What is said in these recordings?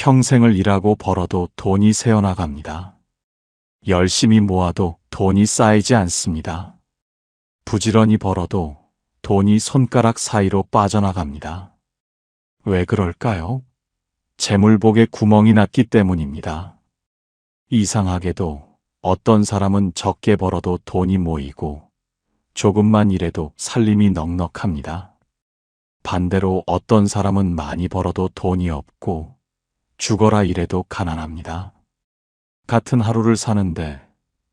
평생을 일하고 벌어도 돈이 새어나갑니다. 열심히 모아도 돈이 쌓이지 않습니다. 부지런히 벌어도 돈이 손가락 사이로 빠져나갑니다. 왜 그럴까요? 재물복에 구멍이 났기 때문입니다. 이상하게도 어떤 사람은 적게 벌어도 돈이 모이고 조금만 일해도 살림이 넉넉합니다. 반대로 어떤 사람은 많이 벌어도 돈이 없고 죽어라 일해도 가난합니다. 같은 하루를 사는데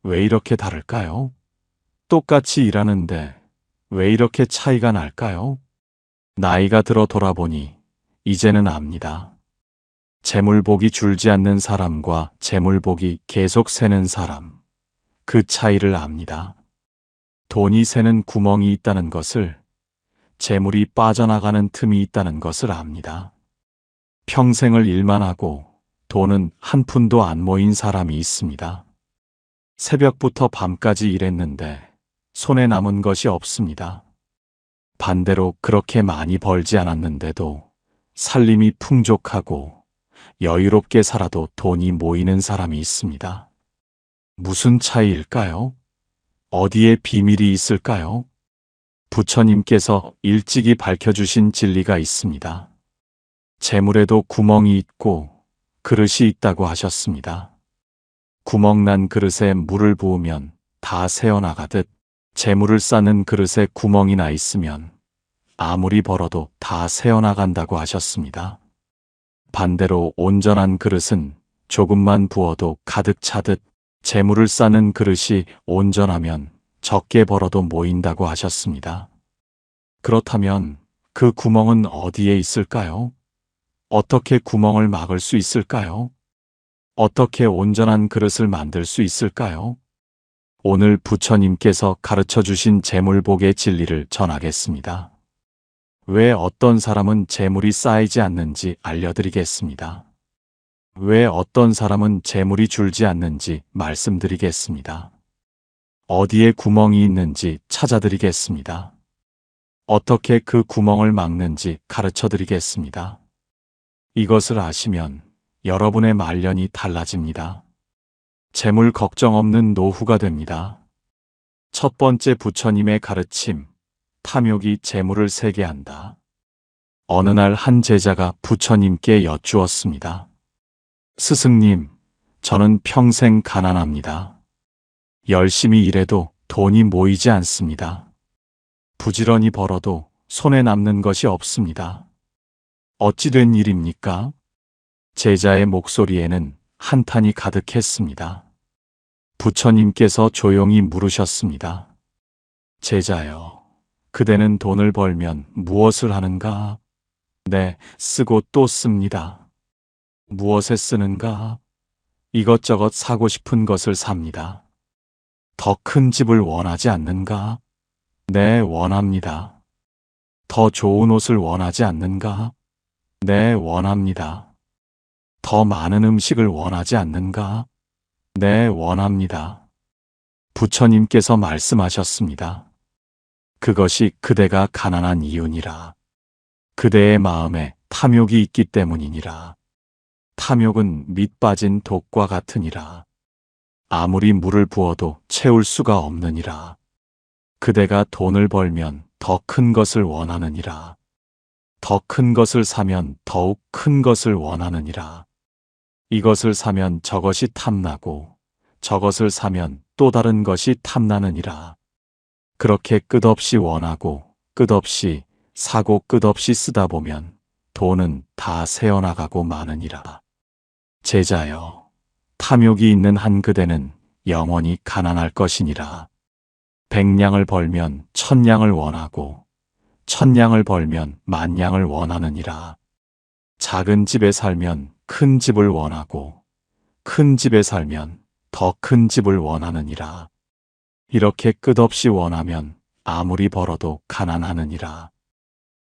왜 이렇게 다를까요? 똑같이 일하는데 왜 이렇게 차이가 날까요? 나이가 들어 돌아보니 이제는 압니다. 재물복이 줄지 않는 사람과 재물복이 계속 새는 사람, 그 차이를 압니다. 돈이 새는 구멍이 있다는 것을, 재물이 빠져나가는 틈이 있다는 것을 압니다. 평생을 일만 하고 돈은 한 푼도 안 모인 사람이 있습니다. 새벽부터 밤까지 일했는데 손에 남은 것이 없습니다. 반대로 그렇게 많이 벌지 않았는데도 살림이 풍족하고 여유롭게 살아도 돈이 모이는 사람이 있습니다. 무슨 차이일까요? 어디에 비밀이 있을까요? 부처님께서 일찍이 밝혀주신 진리가 있습니다. 재물에도 구멍이 있고 그릇이 있다고 하셨습니다. 구멍난 그릇에 물을 부으면 다 새어나가듯 재물을 쌓는 그릇에 구멍이 나 있으면 아무리 벌어도 다 새어나간다고 하셨습니다. 반대로 온전한 그릇은 조금만 부어도 가득 차듯 재물을 쌓는 그릇이 온전하면 적게 벌어도 모인다고 하셨습니다. 그렇다면 그 구멍은 어디에 있을까요? 어떻게 구멍을 막을 수 있을까요? 어떻게 온전한 그릇을 만들 수 있을까요? 오늘 부처님께서 가르쳐 주신 재물복의 진리를 전하겠습니다. 왜 어떤 사람은 재물이 쌓이지 않는지 알려드리겠습니다. 왜 어떤 사람은 재물이 줄지 않는지 말씀드리겠습니다. 어디에 구멍이 있는지 찾아드리겠습니다. 어떻게 그 구멍을 막는지 가르쳐 드리겠습니다. 이것을 아시면 여러분의 말년이 달라집니다. 재물 걱정 없는 노후가 됩니다. 첫 번째 부처님의 가르침, 탐욕이 재물을 세게 한다. 어느 날 한 제자가 부처님께 여쭈었습니다. 스승님, 저는 평생 가난합니다. 열심히 일해도 돈이 모이지 않습니다. 부지런히 벌어도 손에 남는 것이 없습니다. 어찌 된 일입니까? 제자의 목소리에는 한탄이 가득했습니다. 부처님께서 조용히 물으셨습니다. 제자여, 그대는 돈을 벌면 무엇을 하는가? 네, 쓰고 또 씁니다. 무엇에 쓰는가? 이것저것 사고 싶은 것을 삽니다. 더 큰 집을 원하지 않는가? 네, 원합니다. 더 좋은 옷을 원하지 않는가? 네, 원합니다. 더 많은 음식을 원하지 않는가? 네, 원합니다. 부처님께서 말씀하셨습니다. 그것이 그대가 가난한 이유니라. 그대의 마음에 탐욕이 있기 때문이니라. 탐욕은 밑 빠진 독과 같으니라. 아무리 물을 부어도 채울 수가 없느니라. 그대가 돈을 벌면 더 큰 것을 원하느니라. 더 큰 것을 사면 더욱 큰 것을 원하느니라. 이것을 사면 저것이 탐나고 저것을 사면 또 다른 것이 탐나느니라. 그렇게 끝없이 원하고 끝없이 사고 끝없이 쓰다 보면 돈은 다 새어나가고 마느니라. 제자여, 탐욕이 있는 한 그대는 영원히 가난할 것이니라. 100냥을 벌면 1000냥을 원하고 1000냥을 벌면 10,000냥을 원하느니라. 작은 집에 살면 큰 집을 원하고 큰 집에 살면 더 큰 집을 원하느니라. 이렇게 끝없이 원하면 아무리 벌어도 가난하느니라.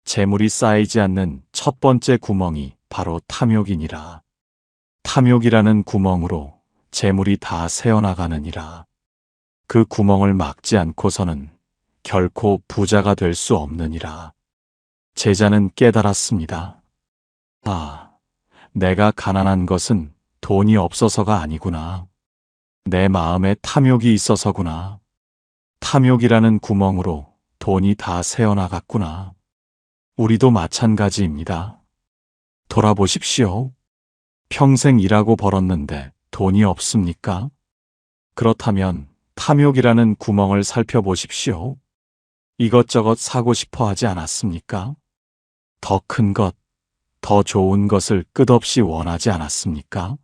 재물이 쌓이지 않는 첫 번째 구멍이 바로 탐욕이니라. 탐욕이라는 구멍으로 재물이 다 새어나가느니라. 그 구멍을 막지 않고서는 결코 부자가 될 수 없느니라. 제자는 깨달았습니다. 아, 내가 가난한 것은 돈이 없어서가 아니구나. 내 마음에 탐욕이 있어서구나. 탐욕이라는 구멍으로 돈이 다 새어나갔구나. 우리도 마찬가지입니다. 돌아보십시오. 평생 일하고 벌었는데 돈이 없습니까? 그렇다면 탐욕이라는 구멍을 살펴보십시오. 이것저것 사고 싶어 하지 않았습니까? 더 큰 것, 더 좋은 것을 끝없이 원하지 않았습니까?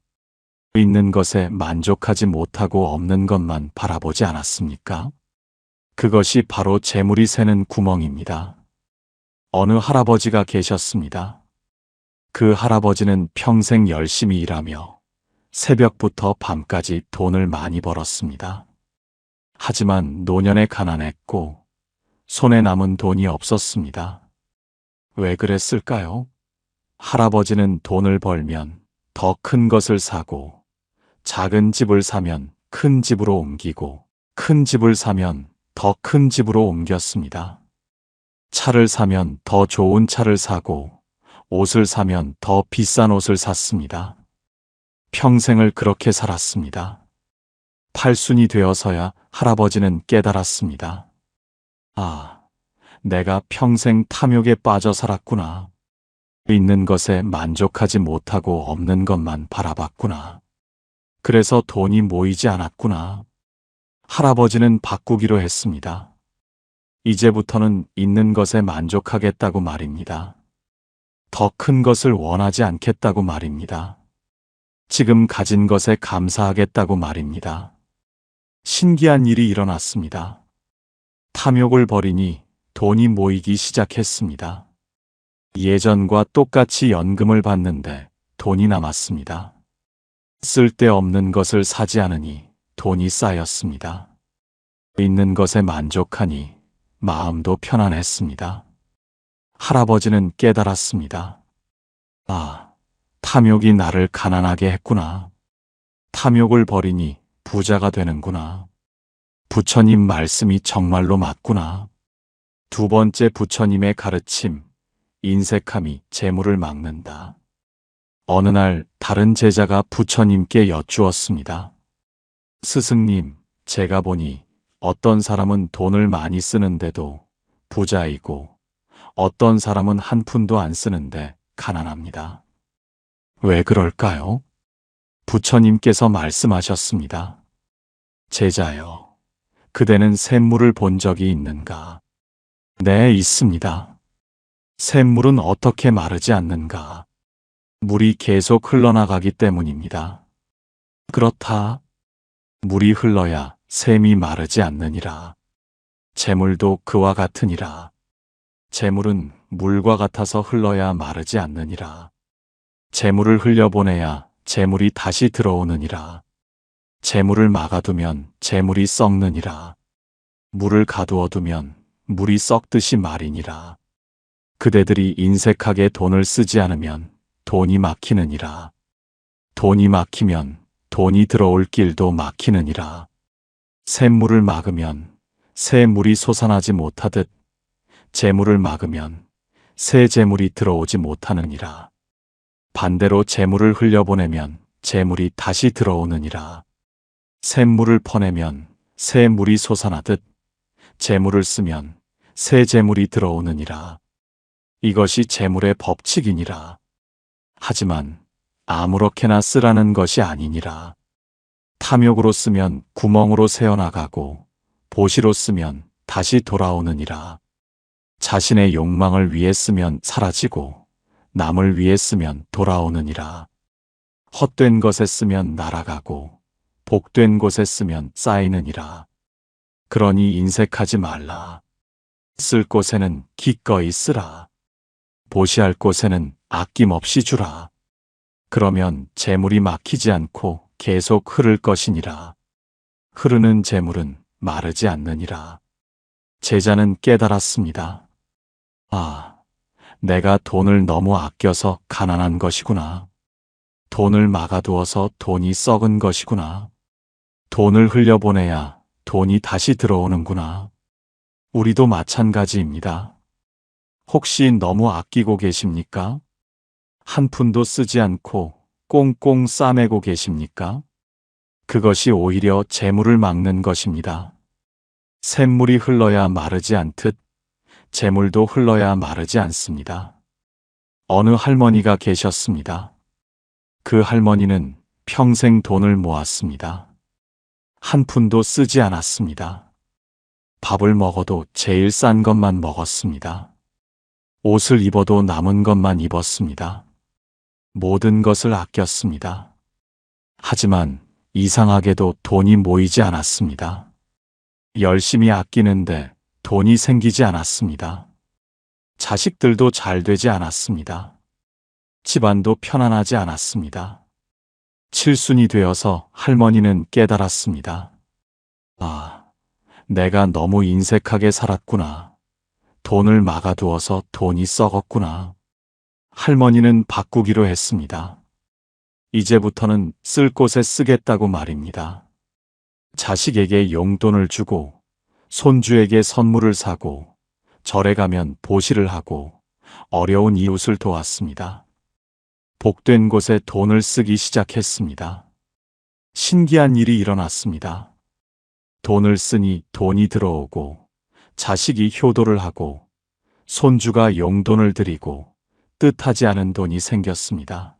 있는 것에 만족하지 못하고 없는 것만 바라보지 않았습니까? 그것이 바로 재물이 새는 구멍입니다. 어느 할아버지가 계셨습니다. 그 할아버지는 평생 열심히 일하며 새벽부터 밤까지 돈을 많이 벌었습니다. 하지만 노년에 가난했고 손에 남은 돈이 없었습니다. 왜 그랬을까요? 할아버지는 돈을 벌면 더 큰 것을 사고, 작은 집을 사면 큰 집으로 옮기고, 큰 집을 사면 더 큰 집으로 옮겼습니다. 차를 사면 더 좋은 차를 사고, 옷을 사면 더 비싼 옷을 샀습니다. 평생을 그렇게 살았습니다. 팔순이 되어서야 할아버지는 깨달았습니다. 아, 내가 평생 탐욕에 빠져 살았구나. 있는 것에 만족하지 못하고 없는 것만 바라봤구나. 그래서 돈이 모이지 않았구나. 할아버지는 바꾸기로 했습니다. 이제부터는 있는 것에 만족하겠다고 말입니다. 더 큰 것을 원하지 않겠다고 말입니다. 지금 가진 것에 감사하겠다고 말입니다. 신기한 일이 일어났습니다. 탐욕을 버리니 돈이 모이기 시작했습니다. 예전과 똑같이 연금을 받는데 돈이 남았습니다. 쓸데없는 것을 사지 않으니 돈이 쌓였습니다. 있는 것에 만족하니 마음도 편안했습니다. 할아버지는 깨달았습니다. 아, 탐욕이 나를 가난하게 했구나. 탐욕을 버리니 부자가 되는구나. 부처님 말씀이 정말로 맞구나. 두 번째 부처님의 가르침, 인색함이 재물을 막는다. 어느 날 다른 제자가 부처님께 여쭈었습니다. 스승님, 제가 보니 어떤 사람은 돈을 많이 쓰는데도 부자이고 어떤 사람은 한 푼도 안 쓰는데 가난합니다. 왜 그럴까요? 부처님께서 말씀하셨습니다. 제자여, 그대는 샘물을 본 적이 있는가? 네, 있습니다. 샘물은 어떻게 마르지 않는가? 물이 계속 흘러나가기 때문입니다. 그렇다. 물이 흘러야 샘이 마르지 않느니라. 재물도 그와 같으니라. 재물은 물과 같아서 흘러야 마르지 않느니라. 재물을 흘려보내야 재물이 다시 들어오느니라. 재물을 막아두면 재물이 썩느니라. 물을 가두어두면 물이 썩듯이 말이니라. 그대들이 인색하게 돈을 쓰지 않으면 돈이 막히느니라. 돈이 막히면 돈이 들어올 길도 막히느니라. 샘물을 막으면 새 물이 솟아나지 못하듯 재물을 막으면 새 재물이 들어오지 못하느니라. 반대로 재물을 흘려보내면 재물이 다시 들어오느니라. 샘물을 퍼내면 새 물이 솟아나듯 재물을 쓰면 새 재물이 들어오느니라. 이것이 재물의 법칙이니라. 하지만 아무렇게나 쓰라는 것이 아니니라. 탐욕으로 쓰면 구멍으로 새어나가고 보시로 쓰면 다시 돌아오느니라. 자신의 욕망을 위해 쓰면 사라지고 남을 위해 쓰면 돌아오느니라. 헛된 것에 쓰면 날아가고 복된 곳에 쓰면 쌓이느니라. 그러니 인색하지 말라. 쓸 곳에는 기꺼이 쓰라. 보시할 곳에는 아낌없이 주라. 그러면 재물이 막히지 않고 계속 흐를 것이니라. 흐르는 재물은 마르지 않느니라. 제자는 깨달았습니다. 아, 내가 돈을 너무 아껴서 가난한 것이구나. 돈을 막아두어서 돈이 썩은 것이구나. 돈을 흘려보내야 돈이 다시 들어오는구나. 우리도 마찬가지입니다. 혹시 너무 아끼고 계십니까? 한 푼도 쓰지 않고 꽁꽁 싸매고 계십니까? 그것이 오히려 재물을 막는 것입니다. 샘물이 흘러야 마르지 않듯 재물도 흘러야 마르지 않습니다. 어느 할머니가 계셨습니다. 그 할머니는 평생 돈을 모았습니다. 한 푼도 쓰지 않았습니다. 밥을 먹어도 제일 싼 것만 먹었습니다. 옷을 입어도 남은 것만 입었습니다. 모든 것을 아꼈습니다. 하지만 이상하게도 돈이 모이지 않았습니다. 열심히 아끼는데 돈이 생기지 않았습니다. 자식들도 잘 되지 않았습니다. 집안도 편안하지 않았습니다. 칠순이 되어서 할머니는 깨달았습니다. 아, 내가 너무 인색하게 살았구나. 돈을 막아두어서 돈이 썩었구나. 할머니는 바꾸기로 했습니다. 이제부터는 쓸 곳에 쓰겠다고 말입니다. 자식에게 용돈을 주고, 손주에게 선물을 사고, 절에 가면 보시를 하고, 어려운 이웃을 도왔습니다. 복된 곳에 돈을 쓰기 시작했습니다. 신기한 일이 일어났습니다. 돈을 쓰니 돈이 들어오고, 자식이 효도를 하고, 손주가 용돈을 드리고, 뜻하지 않은 돈이 생겼습니다.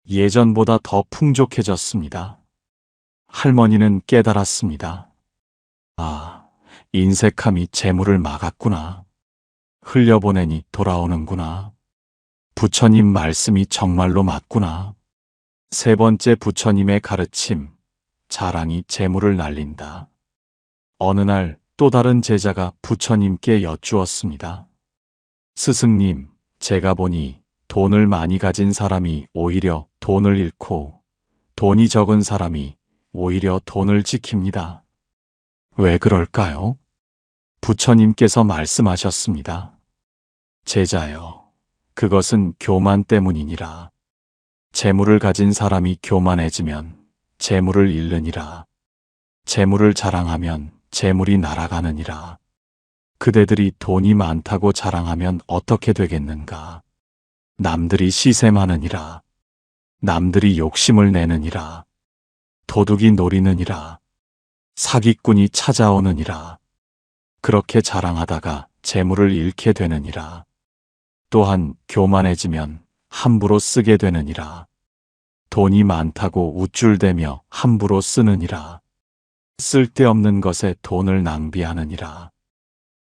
예전보다 더 풍족해졌습니다. 할머니는 깨달았습니다. 아, 인색함이 재물을 막았구나. 흘려보내니 돌아오는구나. 부처님 말씀이 정말로 맞구나. 세 번째 부처님의 가르침, 자랑이 재물을 날린다. 어느 날 또 다른 제자가 부처님께 여쭈었습니다. 스승님, 제가 보니 돈을 많이 가진 사람이 오히려 돈을 잃고 돈이 적은 사람이 오히려 돈을 지킵니다. 왜 그럴까요? 부처님께서 말씀하셨습니다. 제자여, 그것은 교만 때문이니라. 재물을 가진 사람이 교만해지면 재물을 잃느니라. 재물을 자랑하면 재물이 날아가느니라. 그대들이 돈이 많다고 자랑하면 어떻게 되겠는가? 남들이 시샘하느니라. 남들이 욕심을 내느니라. 도둑이 노리느니라. 사기꾼이 찾아오느니라. 그렇게 자랑하다가 재물을 잃게 되느니라. 또한 교만해지면 함부로 쓰게 되느니라. 돈이 많다고 우쭐대며 함부로 쓰느니라. 쓸데없는 것에 돈을 낭비하느니라.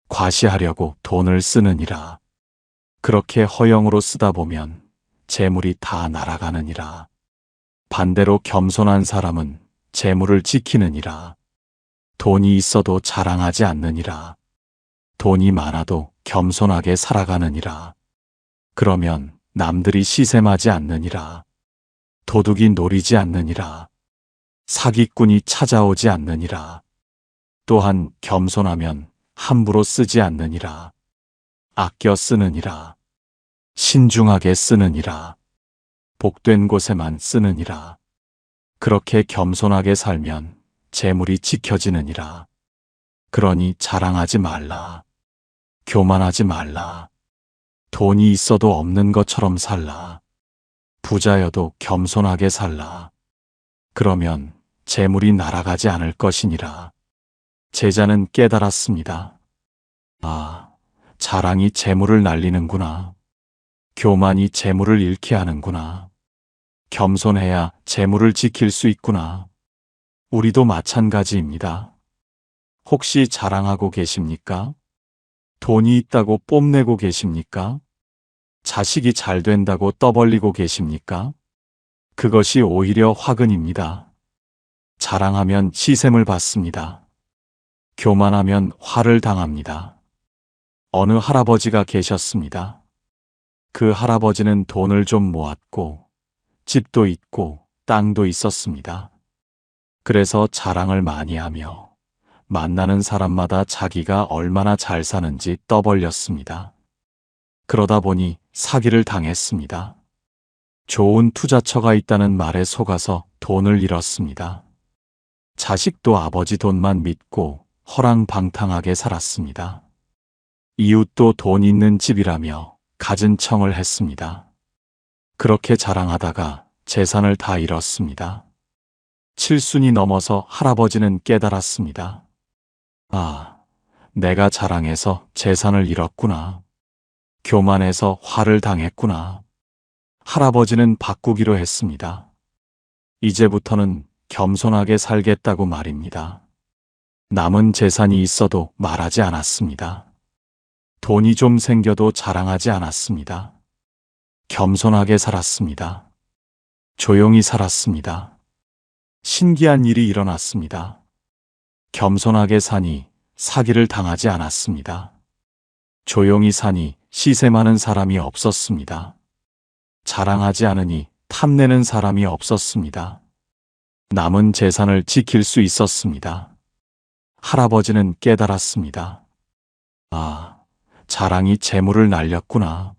과시하려고 돈을 쓰느니라. 그렇게 허영으로 쓰다 보면 재물이 다 날아가느니라. 반대로 겸손한 사람은 재물을 지키느니라. 돈이 있어도 자랑하지 않느니라. 돈이 많아도 겸손하게 살아가느니라. 그러면 남들이 시샘하지 않느니라. 도둑이 노리지 않느니라. 사기꾼이 찾아오지 않느니라. 또한 겸손하면 함부로 쓰지 않느니라. 아껴 쓰느니라. 신중하게 쓰느니라. 복된 곳에만 쓰느니라. 그렇게 겸손하게 살면 재물이 지켜지느니라. 그러니 자랑하지 말라. 교만하지 말라. 돈이 있어도 없는 것처럼 살라. 부자여도 겸손하게 살라. 그러면 재물이 날아가지 않을 것이니라. 제자는 깨달았습니다. 아, 자랑이 재물을 날리는구나. 교만이 재물을 잃게 하는구나. 겸손해야 재물을 지킬 수 있구나. 우리도 마찬가지입니다. 혹시 자랑하고 계십니까? 돈이 있다고 뽐내고 계십니까? 자식이 잘 된다고 떠벌리고 계십니까? 그것이 오히려 화근입니다. 자랑하면 시샘을 받습니다. 교만하면 화를 당합니다. 어느 할아버지가 계셨습니다. 그 할아버지는 돈을 좀 모았고 집도 있고 땅도 있었습니다. 그래서 자랑을 많이 하며 만나는 사람마다 자기가 얼마나 잘 사는지 떠벌렸습니다. 그러다 보니 사기를 당했습니다. 좋은 투자처가 있다는 말에 속아서 돈을 잃었습니다. 자식도 아버지 돈만 믿고 허랑방탕하게 살았습니다. 이웃도 돈 있는 집이라며 갖은 청을 했습니다. 그렇게 자랑하다가 재산을 다 잃었습니다. 칠순이 넘어서 할아버지는 깨달았습니다. 아, 내가 자랑해서 재산을 잃었구나. 교만해서 화를 당했구나. 할아버지는 바꾸기로 했습니다. 이제부터는 겸손하게 살겠다고 말입니다. 남은 재산이 있어도 말하지 않았습니다. 돈이 좀 생겨도 자랑하지 않았습니다. 겸손하게 살았습니다. 조용히 살았습니다. 신기한 일이 일어났습니다. 겸손하게 사니 사기를 당하지 않았습니다. 조용히 사니 시세 많은 사람이 없었습니다. 자랑하지 않으니 탐내는 사람이 없었습니다. 남은 재산을 지킬 수 있었습니다. 할아버지는 깨달았습니다. 아, 자랑이 재물을 날렸구나.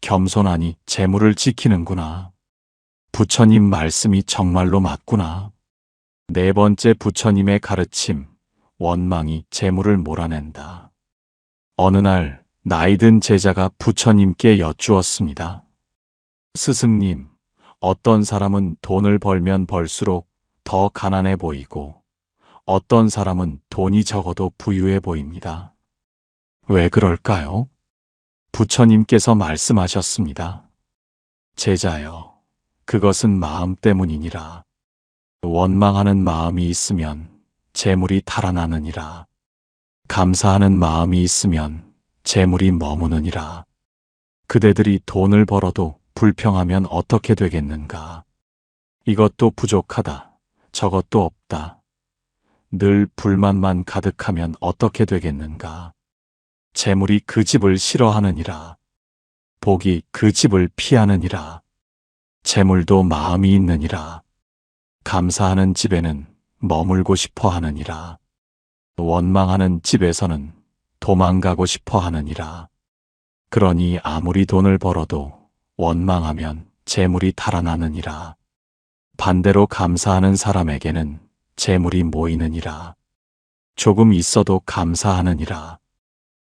겸손하니 재물을 지키는구나. 부처님 말씀이 정말로 맞구나. 네 번째 부처님의 가르침, 원망이 재물을 몰아낸다. 어느 날 나이든 제자가 부처님께 여쭈었습니다. 스승님, 어떤 사람은 돈을 벌면 벌수록 더 가난해 보이고 어떤 사람은 돈이 적어도 부유해 보입니다. 왜 그럴까요? 부처님께서 말씀하셨습니다. 제자여, 그것은 마음 때문이니라. 원망하는 마음이 있으면 재물이 달아나느니라. 감사하는 마음이 있으면 재물이 머무느니라. 그대들이 돈을 벌어도 불평하면 어떻게 되겠는가? 이것도 부족하다. 저것도 없다. 늘 불만만 가득하면 어떻게 되겠는가? 재물이 그 집을 싫어하느니라. 복이 그 집을 피하느니라. 재물도 마음이 있느니라. 감사하는 집에는 머물고 싶어 하느니라. 원망하는 집에서는 도망가고 싶어 하느니라. 그러니 아무리 돈을 벌어도 원망하면 재물이 달아나느니라. 반대로 감사하는 사람에게는 재물이 모이느니라. 조금 있어도 감사하느니라.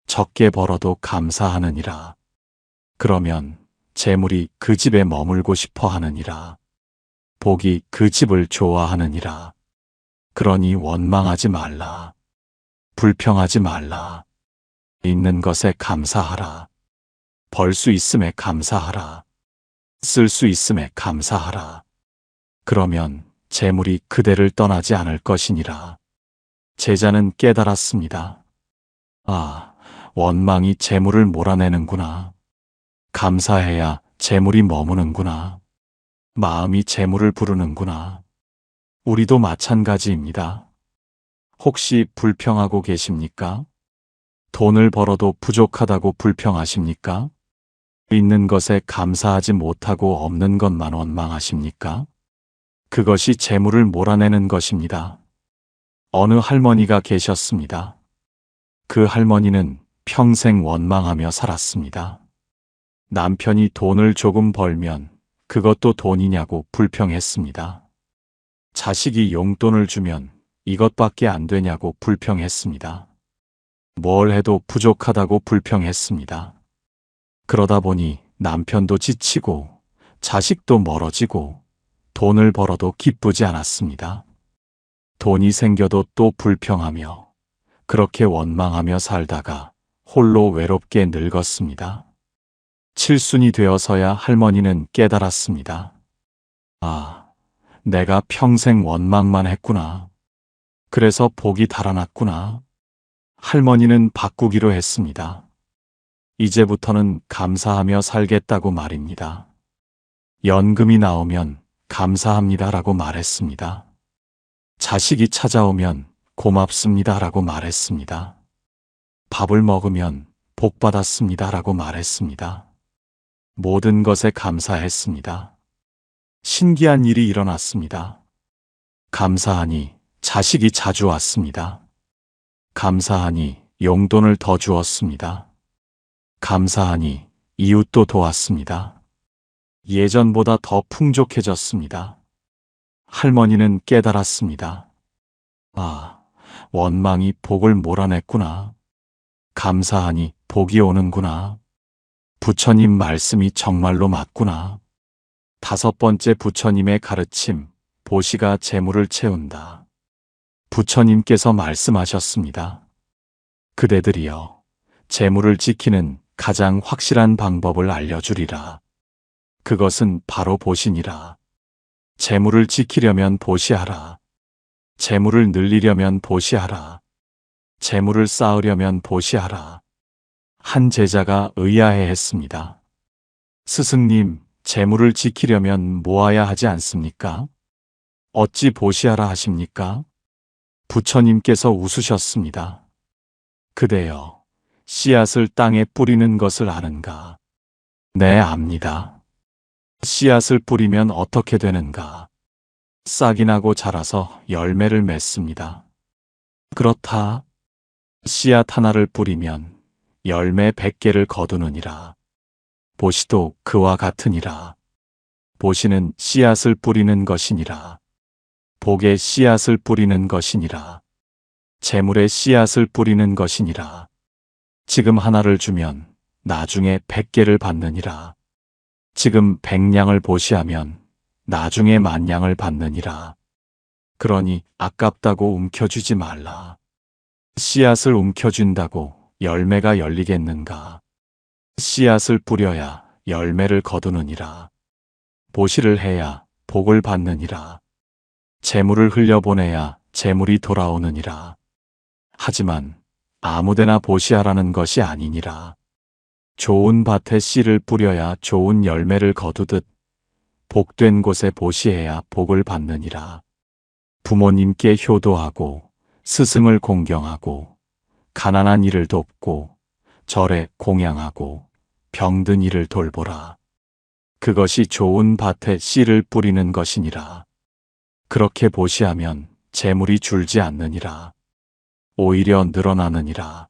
적게 벌어도 감사하느니라. 그러면 재물이 그 집에 머물고 싶어 하느니라. 복이 그 집을 좋아하느니라. 그러니 원망하지 말라. 불평하지 말라. 있는 것에 감사하라. 벌 수 있음에 감사하라. 쓸 수 있음에 감사하라. 그러면 재물이 그대를 떠나지 않을 것이니라. 제자는 깨달았습니다. 아, 원망이 재물을 몰아내는구나. 감사해야 재물이 머무는구나. 마음이 재물을 부르는구나. 우리도 마찬가지입니다. 혹시 불평하고 계십니까? 돈을 벌어도 부족하다고 불평하십니까? 있는 것에 감사하지 못하고 없는 것만 원망하십니까? 그것이 재물을 몰아내는 것입니다. 어느 할머니가 계셨습니다. 그 할머니는 평생 원망하며 살았습니다. 남편이 돈을 조금 벌면 그것도 돈이냐고 불평했습니다. 자식이 용돈을 주면 이것밖에 안 되냐고 불평했습니다. 뭘 해도 부족하다고 불평했습니다. 그러다 보니 남편도 지치고 자식도 멀어지고 돈을 벌어도 기쁘지 않았습니다. 돈이 생겨도 또 불평하며 그렇게 원망하며 살다가 홀로 외롭게 늙었습니다. 칠순이 되어서야 할머니는 깨달았습니다. 아, 내가 평생 원망만 했구나. 그래서 복이 달아났구나. 할머니는 바꾸기로 했습니다. 이제부터는 감사하며 살겠다고 말입니다. 연금이 나오면 감사합니다라고 말했습니다. 자식이 찾아오면 고맙습니다라고 말했습니다. 밥을 먹으면 복 받았습니다라고 말했습니다. 모든 것에 감사했습니다. 신기한 일이 일어났습니다. 감사하니 자식이 자주 왔습니다. 감사하니 용돈을 더 주었습니다. 감사하니 이웃도 도왔습니다. 예전보다 더 풍족해졌습니다. 할머니는 깨달았습니다. 아, 원망이 복을 몰아냈구나. 감사하니 복이 오는구나. 부처님 말씀이 정말로 맞구나. 5번째 부처님의 가르침, 보시가 재물을 채운다. 부처님께서 말씀하셨습니다. 그대들이여, 재물을 지키는 가장 확실한 방법을 알려주리라. 그것은 바로 보시니라. 재물을 지키려면 보시하라. 재물을 늘리려면 보시하라. 재물을 쌓으려면 보시하라. 한 제자가 의아해했습니다. 스승님, 재물을 지키려면 모아야 하지 않습니까? 어찌 보시하라 하십니까? 부처님께서 웃으셨습니다. 그대여, 씨앗을 땅에 뿌리는 것을 아는가? 네, 압니다. 씨앗을 뿌리면 어떻게 되는가? 싹이 나고 자라서 열매를 맺습니다. 그렇다. 씨앗 하나를 뿌리면 열매 100개를 거두느니라. 보시도 그와 같으니라. 보시는 씨앗을 뿌리는 것이니라. 복의 씨앗을 뿌리는 것이니라. 재물의 씨앗을 뿌리는 것이니라. 지금 하나를 주면 나중에 100개를 받느니라. 지금 100냥을 보시하면 나중에 10,000냥을 받느니라. 그러니 아깝다고 움켜쥐지 말라. 씨앗을 움켜쥔다고 열매가 열리겠는가? 씨앗을 뿌려야 열매를 거두느니라. 보시를 해야 복을 받느니라. 재물을 흘려보내야 재물이 돌아오느니라. 하지만 아무데나 보시하라는 것이 아니니라. 좋은 밭에 씨를 뿌려야 좋은 열매를 거두듯 복된 곳에 보시해야 복을 받느니라. 부모님께 효도하고 스승을 공경하고 가난한 이를 돕고 절에 공양하고 병든 이를 돌보라. 그것이 좋은 밭에 씨를 뿌리는 것이니라. 그렇게 보시하면 재물이 줄지 않느니라. 오히려 늘어나느니라.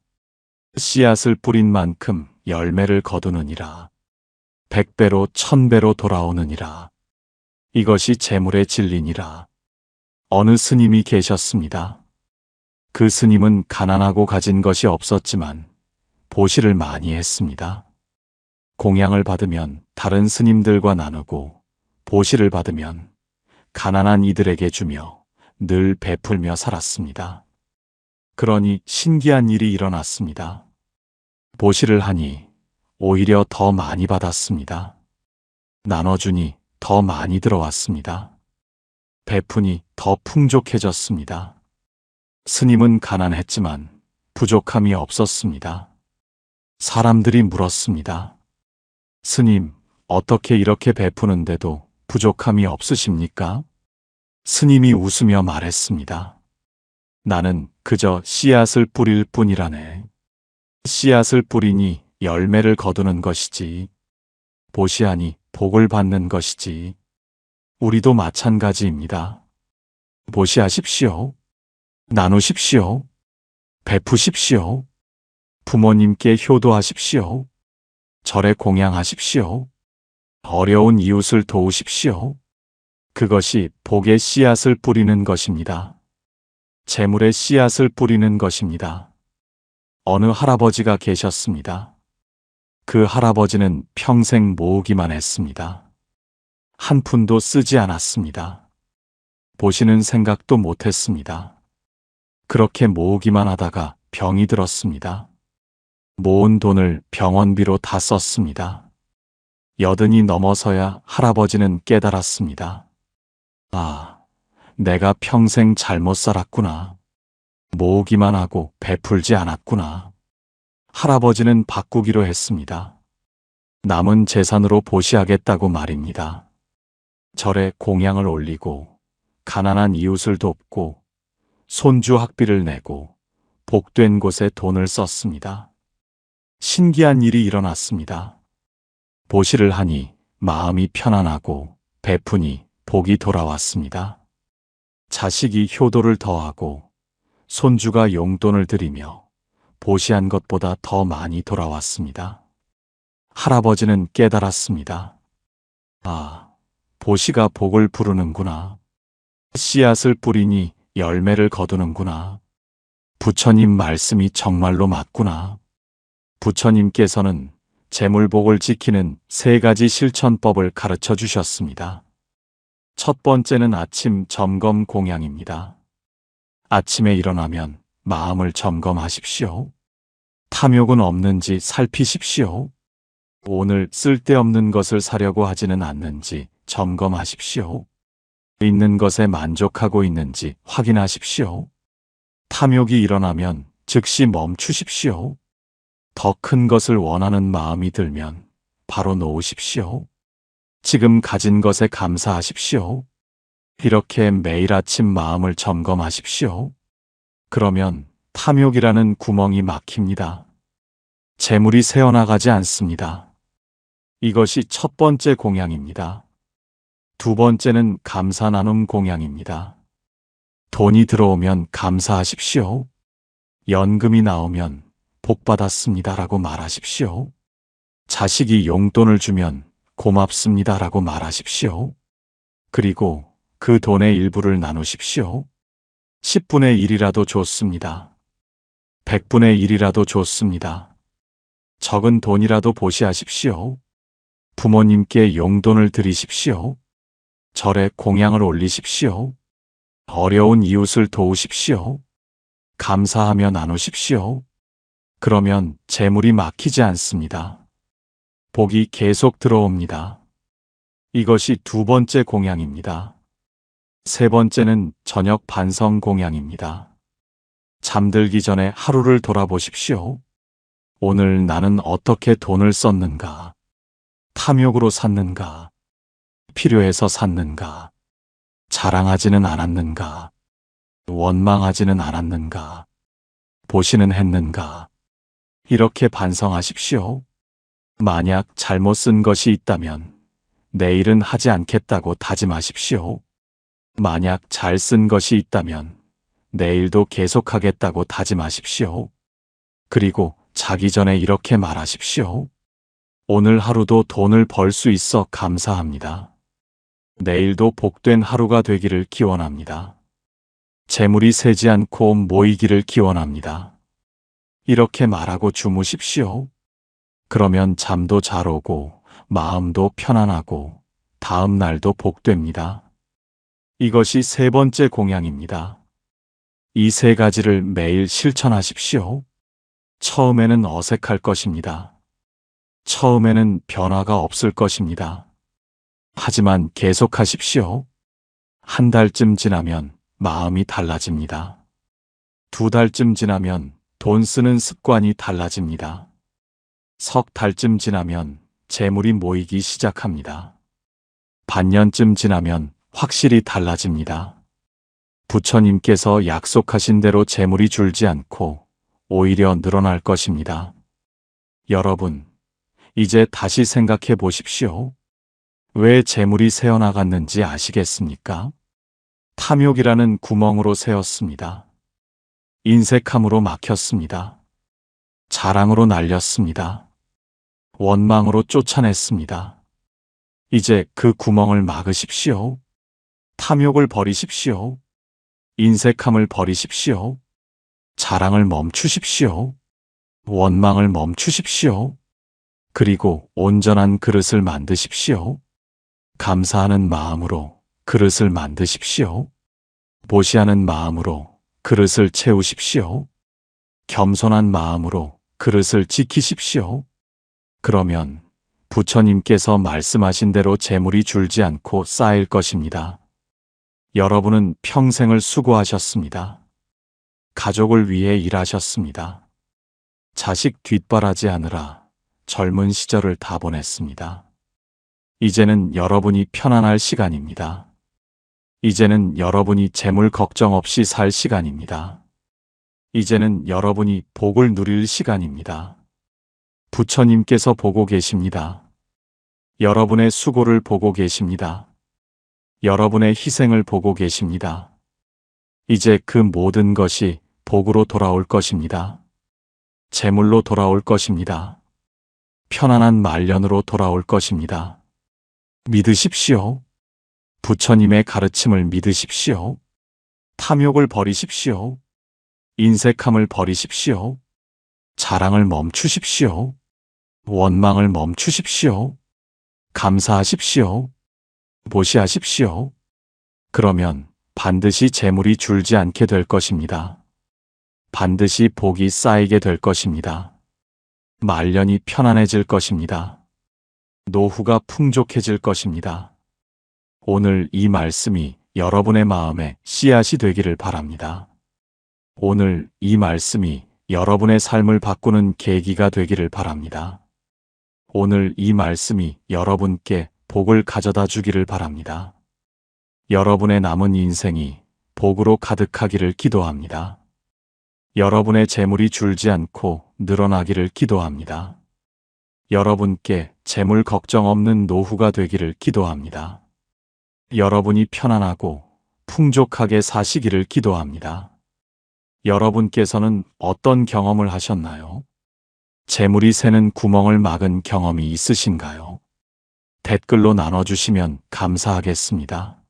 씨앗을 뿌린 만큼 열매를 거두느니라. 100배로 1000배로 돌아오느니라. 이것이 재물의 진리니라. 어느 스님이 계셨습니다. 그 스님은 가난하고 가진 것이 없었지만 보시를 많이 했습니다. 공양을 받으면 다른 스님들과 나누고 보시를 받으면 가난한 이들에게 주며 늘 베풀며 살았습니다. 그러니 신기한 일이 일어났습니다. 보시를 하니 오히려 더 많이 받았습니다. 나눠주니 더 많이 들어왔습니다. 베푸니 더 풍족해졌습니다. 스님은 가난했지만 부족함이 없었습니다. 사람들이 물었습니다. 스님, 어떻게 이렇게 베푸는데도 부족함이 없으십니까? 스님이 웃으며 말했습니다. 나는 그저 씨앗을 뿌릴 뿐이라네. 씨앗을 뿌리니 열매를 거두는 것이지. 보시하니 복을 받는 것이지. 우리도 마찬가지입니다. 보시하십시오. 나누십시오. 베푸십시오. 부모님께 효도하십시오. 절에 공양하십시오. 어려운 이웃을 도우십시오. 그것이 복의 씨앗을 뿌리는 것입니다. 재물의 씨앗을 뿌리는 것입니다. 어느 할아버지가 계셨습니다. 그 할아버지는 평생 모으기만 했습니다. 한 푼도 쓰지 않았습니다. 보시는 생각도 못했습니다. 그렇게 모으기만 하다가 병이 들었습니다. 모은 돈을 병원비로 다 썼습니다. 80이 넘어서야 할아버지는 깨달았습니다. 아, 내가 평생 잘못 살았구나. 모으기만 하고 베풀지 않았구나. 할아버지는 바꾸기로 했습니다. 남은 재산으로 보시하겠다고 말입니다. 절에 공양을 올리고 가난한 이웃을 돕고 손주 학비를 내고 복된 곳에 돈을 썼습니다. 신기한 일이 일어났습니다. 보시를 하니 마음이 편안하고 베푸니 복이 돌아왔습니다. 자식이 효도를 더하고 손주가 용돈을 드리며 보시한 것보다 더 많이 돌아왔습니다. 할아버지는 깨달았습니다. 아, 보시가 복을 부르는구나. 씨앗을 뿌리니 열매를 거두는구나. 부처님 말씀이 정말로 맞구나. 부처님께서는 재물복을 지키는 3가지 실천법을 가르쳐 주셨습니다. 첫 번째는 아침 점검 공양입니다. 아침에 일어나면 마음을 점검하십시오. 탐욕은 없는지 살피십시오. 오늘 쓸데없는 것을 사려고 하지는 않는지 점검하십시오. 있는 것에 만족하고 있는지 확인하십시오. 탐욕이 일어나면 즉시 멈추십시오. 더 큰 것을 원하는 마음이 들면 바로 놓으십시오. 지금 가진 것에 감사하십시오. 이렇게 매일 아침 마음을 점검하십시오. 그러면 탐욕이라는 구멍이 막힙니다. 재물이 새어나가지 않습니다. 이것이 첫 번째 공양입니다. 두 번째는 감사 나눔 공양입니다. 돈이 들어오면 감사하십시오. 연금이 나오면 복 받았습니다라고 말하십시오. 자식이 용돈을 주면 고맙습니다라고 말하십시오. 그리고 그 돈의 일부를 나누십시오. 10분의 1이라도 좋습니다. 100분의 1이라도 좋습니다. 적은 돈이라도 보시하십시오. 부모님께 용돈을 드리십시오. 절에 공양을 올리십시오. 어려운 이웃을 도우십시오. 감사하며 나누십시오. 그러면 재물이 막히지 않습니다. 복이 계속 들어옵니다. 이것이 두 번째 공양입니다. 세 번째는 저녁 반성 공양입니다. 잠들기 전에 하루를 돌아보십시오. 오늘 나는 어떻게 돈을 썼는가? 탐욕으로 샀는가? 필요해서 샀는가? 자랑하지는 않았는가? 원망하지는 않았는가? 보시는 했는가? 이렇게 반성하십시오. 만약 잘못 쓴 것이 있다면 내일은 하지 않겠다고 다짐하십시오. 만약 잘 쓴 것이 있다면 내일도 계속하겠다고 다짐하십시오. 그리고 자기 전에 이렇게 말하십시오. 오늘 하루도 돈을 벌 수 있어 감사합니다. 내일도 복된 하루가 되기를 기원합니다. 재물이 새지 않고 모이기를 기원합니다. 이렇게 말하고 주무십시오. 그러면 잠도 잘 오고 마음도 편안하고 다음 날도 복됩니다. 이것이 세 번째 공양입니다. 이 세 가지를 매일 실천하십시오. 처음에는 어색할 것입니다. 처음에는 변화가 없을 것입니다. 하지만 계속하십시오. 한 달쯤 지나면 마음이 달라집니다. 2달쯤 지나면 돈 쓰는 습관이 달라집니다. 석 달쯤 지나면 재물이 모이기 시작합니다. 반년쯤 지나면 확실히 달라집니다. 부처님께서 약속하신 대로 재물이 줄지 않고 오히려 늘어날 것입니다. 여러분, 이제 다시 생각해 보십시오. 왜 재물이 새어나갔는지 아시겠습니까? 탐욕이라는 구멍으로 새었습니다. 인색함으로 막혔습니다. 자랑으로 날렸습니다. 원망으로 쫓아냈습니다. 이제 그 구멍을 막으십시오. 탐욕을 버리십시오. 인색함을 버리십시오. 자랑을 멈추십시오. 원망을 멈추십시오. 그리고 온전한 그릇을 만드십시오. 감사하는 마음으로 그릇을 만드십시오. 보시하는 마음으로 그릇을 채우십시오. 겸손한 마음으로 그릇을 지키십시오. 그러면 부처님께서 말씀하신 대로 재물이 줄지 않고 쌓일 것입니다. 여러분은 평생을 수고하셨습니다. 가족을 위해 일하셨습니다. 자식 뒷바라지하느라 젊은 시절을 다 보냈습니다. 이제는 여러분이 편안할 시간입니다. 이제는 여러분이 재물 걱정 없이 살 시간입니다. 이제는 여러분이 복을 누릴 시간입니다. 부처님께서 보고 계십니다. 여러분의 수고를 보고 계십니다. 여러분의 희생을 보고 계십니다. 이제 그 모든 것이 복으로 돌아올 것입니다. 재물로 돌아올 것입니다. 편안한 말년으로 돌아올 것입니다. 믿으십시오. 부처님의 가르침을 믿으십시오. 탐욕을 버리십시오. 인색함을 버리십시오. 자랑을 멈추십시오. 원망을 멈추십시오. 감사하십시오. 보시하십시오. 그러면 반드시 재물이 줄지 않게 될 것입니다. 반드시 복이 쌓이게 될 것입니다. 말년이 편안해질 것입니다. 노후가 풍족해질 것입니다. 오늘 이 말씀이 여러분의 마음에 씨앗이 되기를 바랍니다. 오늘 이 말씀이 여러분의 삶을 바꾸는 계기가 되기를 바랍니다. 오늘 이 말씀이 여러분께 복을 가져다 주기를 바랍니다. 여러분의 남은 인생이 복으로 가득하기를 기도합니다. 여러분의 재물이 줄지 않고 늘어나기를 기도합니다. 여러분께 재물 걱정 없는 노후가 되기를 기도합니다. 여러분이 편안하고 풍족하게 사시기를 기도합니다. 여러분께서는 어떤 경험을 하셨나요? 재물이 새는 구멍을 막은 경험이 있으신가요? 댓글로 나눠주시면 감사하겠습니다.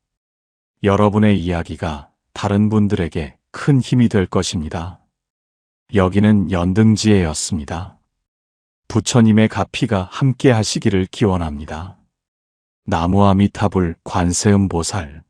여러분의 이야기가 다른 분들에게 큰 힘이 될 것입니다. 여기는 연등지혜였습니다. 부처님의 가피가 함께 하시기를 기원합니다. 나무아미타불 관세음보살